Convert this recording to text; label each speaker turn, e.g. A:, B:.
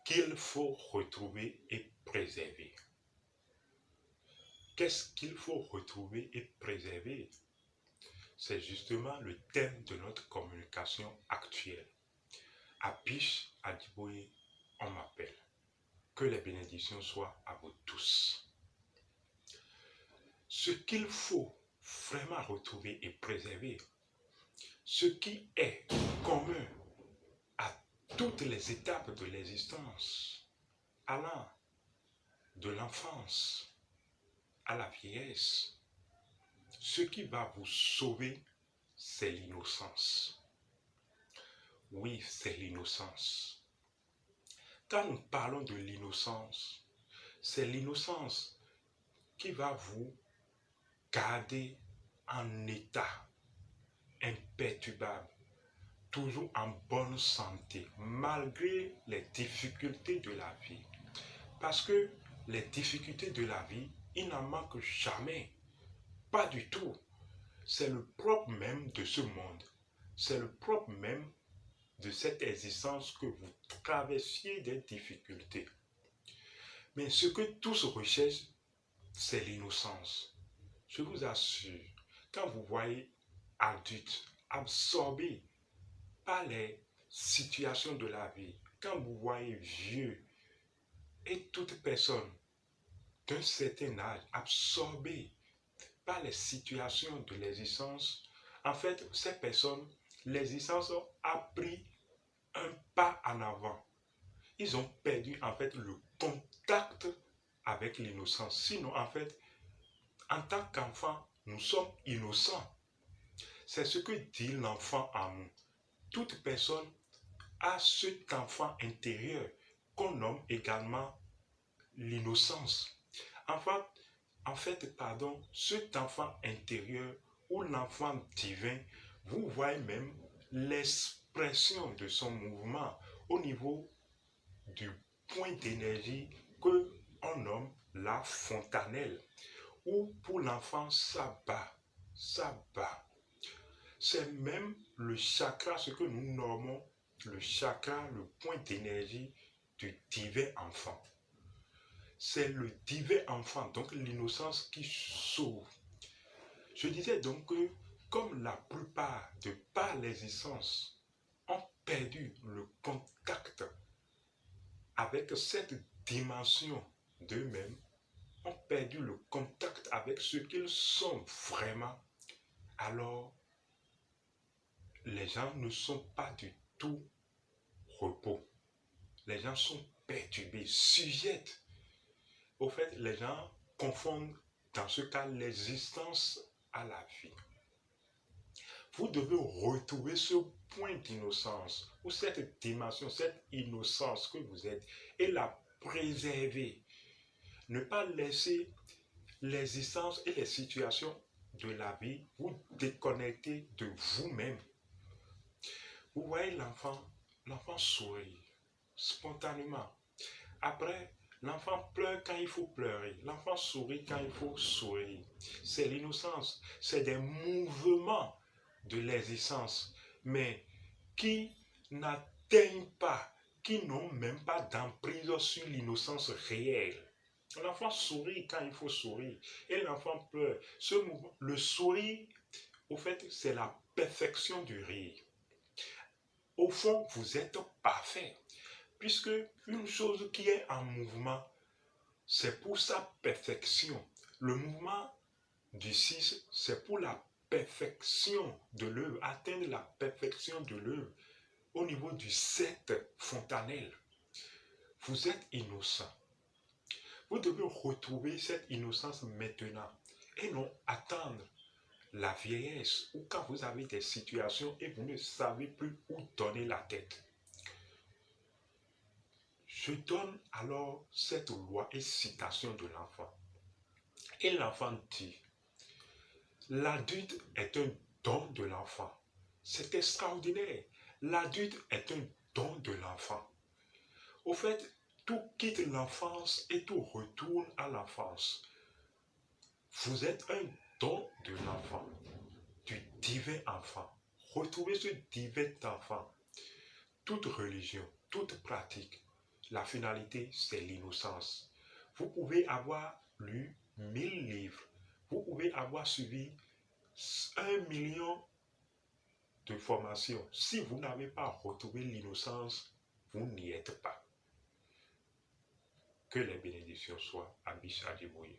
A: qu'il faut retrouver et préserver. Qu'est-ce qu'il faut retrouver et préserver? C'est justement le thème de notre communication actuelle. Apish Adiboye, on m'appelle. Que les bénédictions soient à vous tous. Ce qu'il faut vraiment retrouver et préserver, ce qui est commun à toutes les étapes de l'existence, allant de l'enfance à la vieillesse, ce qui va vous sauver, c'est l'innocence. Oui, c'est l'innocence. Quand nous parlons de l'innocence, c'est l'innocence qui va vous garder en état imperturbable, toujours en bonne santé, malgré les difficultés de la vie. Parce que les difficultés de la vie, il n'en manque jamais. Pas du tout. C'est le propre même de ce monde. C'est le propre même de cette existence que vous traversiez des difficultés. Mais ce que tous recherchent, c'est l'innocence. Je vous assure, quand vous voyez adultes absorbés par les situations de la vie, quand vous voyez vieux et toute personne d'un certain âge absorbée par les situations de l'existence, en fait, ces personnes, l'existence a pris un pas en avant. Ils ont perdu en fait le contact avec l'innocence. Sinon, en fait, en tant qu'enfant, nous sommes innocents. C'est ce que dit l'enfant en nous. Toute personne a cet enfant intérieur qu'on nomme également l'innocence. En fait, cet enfant intérieur ou l'enfant divin, vous voyez même l'expression de son mouvement au niveau du point d'énergie que on nomme la fontanelle. Ou pour l'enfant, ça bat, ça bat. C'est même le chakra, ce que nous nommons le chakra, le point d'énergie du divin enfant. C'est le divin enfant, donc l'innocence qui sauve. Je disais donc que comme la plupart de par l'existence ont perdu le contact avec cette dimension d'eux-mêmes, ont perdu le contact avec ce qu'ils sont vraiment, alors les gens ne sont pas du tout repos. Les gens sont perturbés, sujettent. Au fait, les gens confondent dans ce cas l'existence à la vie. Vous devez retrouver ce point d'innocence ou cette dimension, cette innocence que vous êtes et la préserver. Ne pas laisser l'existence et les situations de la vie vous déconnecter de vous-même. Vous voyez l'enfant sourit spontanément. Après, l'enfant pleure quand il faut pleurer. L'enfant sourit quand il faut sourire. C'est l'innocence. C'est des mouvements de l'existence, mais qui n'atteignent pas, qui n'ont même pas d'emprise sur l'innocence réelle. L'enfant sourit quand il faut sourire et l'enfant pleure. Ce mouvement, le sourire, au fait, c'est la perfection du rire. Au fond, vous êtes parfait, puisque une chose qui est en mouvement, c'est pour sa perfection. Le mouvement du 6, c'est pour la perfection de l'œuvre, atteindre la perfection de l'œuvre au niveau du 7 fontanelle. Vous êtes innocent. Vous devez retrouver cette innocence maintenant et non attendre la vieillesse ou quand vous avez des situations et vous ne savez plus où donner la tête. Je donne alors cette loi et citation de l'enfant. Et l'enfant dit, l'adulte est un don de l'enfant. C'est extraordinaire. L'adulte est un don de l'enfant. Au fait, tout quitte l'enfance et tout retourne à l'enfance. Vous êtes un don de l'enfant, du divin enfant. Retrouvez ce divin enfant. Toute religion, toute pratique la finalité, c'est l'innocence. Vous pouvez avoir lu 1000 livres, vous pouvez avoir suivi 1 million de formations. Si vous n'avez pas retrouvé l'innocence, vous n'y êtes pas. Que les bénédictions soient à Biche Adjibouye.